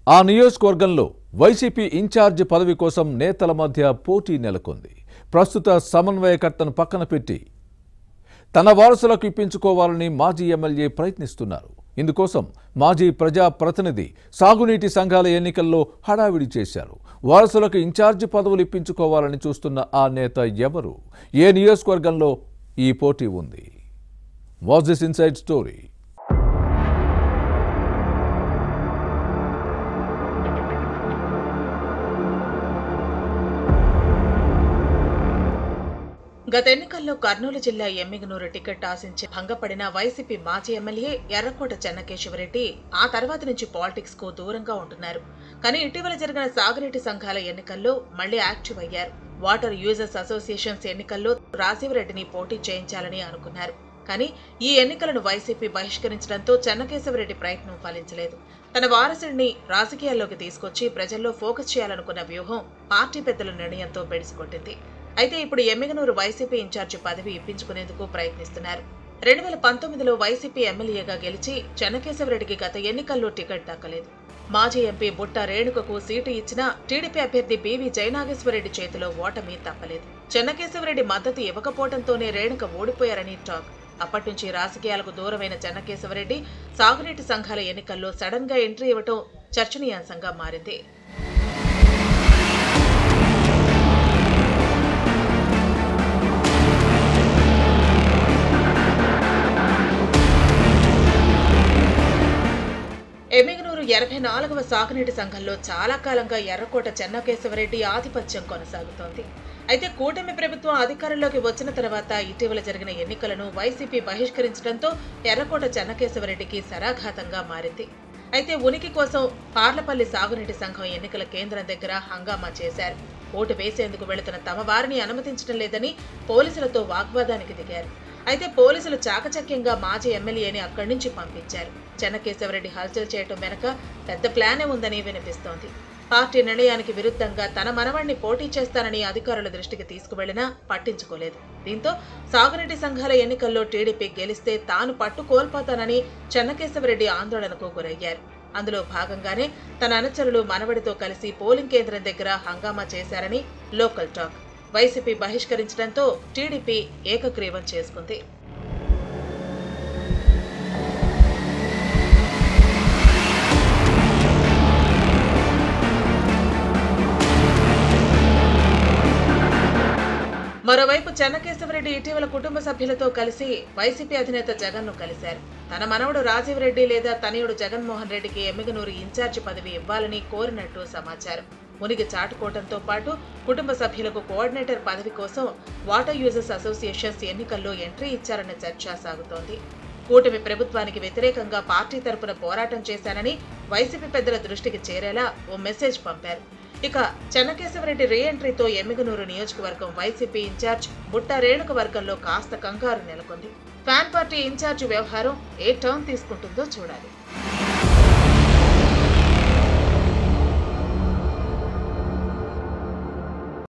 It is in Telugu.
ఆ నియోజకవర్గంలో వైసీపీ ఇన్ఛార్జ్ పదవి కోసం నేతల మధ్య పోటీ నెలకొంది. ప్రస్తుత సమన్వయకర్తను పక్కన పెట్టి తన వారసులకు ఇప్పించుకోవాలని మాజీ ఎమ్మెల్యే ప్రయత్నిస్తున్నారు. ఇందుకోసం మాజీ ప్రజా ప్రతినిధి సాగునీటి సంఘాల ఎన్నికల్లో హడావిడి చేశారు. వారసులకు ఇన్ఛార్జ్ పదవులు ఇప్పించుకోవాలని చూస్తున్న ఆ నేత ఎవరు? ఏ నియోజకవర్గంలో ఈ పోటీ ఉంది? Watch this inside story. గత ఎన్నికల్లో కర్నూలు జిల్లా ఎమ్మిగనూరు టికెట్ ఆశించి భంగపడిన వైసీపీ మాజీ ఎమ్మెల్యే ఎర్రకోట చెన్నకేశవరెడ్డి ఆ తర్వాత నుంచి పాలిటిక్స్ కు దూరంగా ఉంటున్నారు. కానీ ఇటీవల జరిగిన సాగునీటి సంఘాల ఎన్నికల్లో మళ్లీ యాక్టివ్ అయ్యారు. వాటర్ యూజర్స్ అసోసియేషన్స్ ఎన్నికల్లో రాజీవరెడ్డిని పోటీ చేయించాలని అనుకున్నారు. కానీ ఈ ఎన్నికలను వైసీపీ బహిష్కరించడంతో చెన్నకేశవరెడ్డి ప్రయత్నం ఫలించలేదు. తన వారసుడిని రాజకీయాల్లోకి తీసుకొచ్చి ప్రజల్లో ఫోకస్ చేయాలనుకున్న వ్యూహం పార్టీ పెద్దల నిర్ణయంతో బెడిసికొట్టింది. అయితే ఇప్పుడు ఎమ్మిగనూరు వైసీపీ ఇన్ఛార్జి పదవి ఇప్పించుకునేందుకు ప్రయత్నిస్తున్నారు. 2019లో వైసీపీ ఎమ్మెల్యేగా గెలిచి చెన్నకేశవరెడ్డికి గత ఎన్నికల్లో టికెట్ దక్కలేదు. మాజీ ఎంపీ బుట్ట రేణుకకు సీటు ఇచ్చినా టీడీపీ అభ్యర్థి బీవీ జయనాగేశ్వరరెడ్డి చేతిలో ఓటమి తప్పలేదు. చెన్నకేశవరెడ్డి మద్దతు ఇవ్వకపోవడంతోనే రేణుక ఓడిపోయారని టాక్. అప్పటి నుంచి రాజకీయాలకు దూరమైన చెన్నకేశవరెడ్డి సాగునీటి సంఘాల ఎన్నికల్లో సడన్ గా ఎంట్రీ ఇవ్వటం చర్చనీయాంశంగా మారింది. ఎమ్మిగనూరు 84వ సాగునీటి సంఘంలో చాలా కాలంగా ఎర్రకోట చెన్నకేశవరెడ్డి ఆధిపత్యం కొనసాగుతోంది. అయితే కూటమి ప్రభుత్వం అధికారంలోకి వచ్చిన తర్వాత ఇటీవల జరిగిన ఎన్నికలను వైసీపీ బహిష్కరించడంతో ఎర్రకోట చెన్నకేశవరెడ్డికి శరాఘాతంగా మారింది. అయితే ఉనికి కోసం పార్లపల్లి సాగునీటి సంఘం ఎన్నికల కేంద్రం దగ్గర హంగామా చేశారు. ఓటు వేసేందుకు వెళుతున్న తమ వారిని అనుమతించడం లేదని పోలీసులతో వాగ్వాదానికి దిగారు. అయితే పోలీసులు చాకచక్యంగా మాజీ ఎమ్మెల్యేని అక్కడి నుంచి పంపించారు. చెన్నకేశవరెడ్డి హల్చల్ చేయటం వెనక పెద్ద ప్లానే ఉందని వినిపిస్తోంది. పార్టీ నిర్ణయానికి విరుద్ధంగా తన మనవణ్ణి పోటీ చేస్తానని అధికారుల దృష్టికి తీసుకువెళ్లినా పట్టించుకోలేదు. దీంతో సాగునీటి సంఘాల ఎన్నికల్లో టీడీపీ గెలిస్తే తాను పట్టు కోల్పోతానని చెన్నకేశవరెడ్డి ఆందోళనకు గురయ్యారు. అందులో భాగంగానే తన అనుచరులు మనవడితో కలిసి పోలింగ్ కేంద్రం దగ్గర హంగామా చేశారని లోకల్ టాక్. వైసీపీ బహిష్కరించడంతో టీడీపీ ఏకగ్రీవం చేసుకుంది. మరోవైపు చెన్నకేశవరెడ్డి ఇటీవల కుటుంబ సభ్యులతో కలిసి వైసీపీ అధినేత జగన్ ను కలిశారు. తన మనవడు రాజీవరెడ్డి లేదా తనయుడు జగన్మోహన్ రెడ్డికి ఎమ్మిగనూరు ఇన్ఛార్జి పదవి ఇవ్వాలని కోరినట్టు సమాచారం. మునిగి చాటుకోవడంతో పాటు కుటుంబ సభ్యులకు కోఆర్డినేటర్ పదవి కోసం వాటర్ యూజర్స్ అసోసియేషన్స్ ఎన్నికల్లో ఎంట్రీ ఇచ్చారన్న చర్చ సాగుతోంది. కూటమి ప్రభుత్వానికి వ్యతిరేకంగా పార్టీ తరపున పోరాటం చేశానని వైసీపీ పెద్దల దృష్టికి చేరేలా ఓ మెసేజ్ పంపారు. ఇక చెన్నకేశవరెడ్డి రీ ఎంట్రీతో ఎమ్మిగనూరు నియోజకవర్గం వైసీపీ ఇన్ఛార్జ్ బుట్ట రేణుక వర్గంలో కాస్త కంగారు నెలకొంది. ఫ్యాన్ పార్టీ ఇన్ఛార్జ్ వ్యవహారం ఏ టర్న్ తీసుకుంటుందో చూడాలి.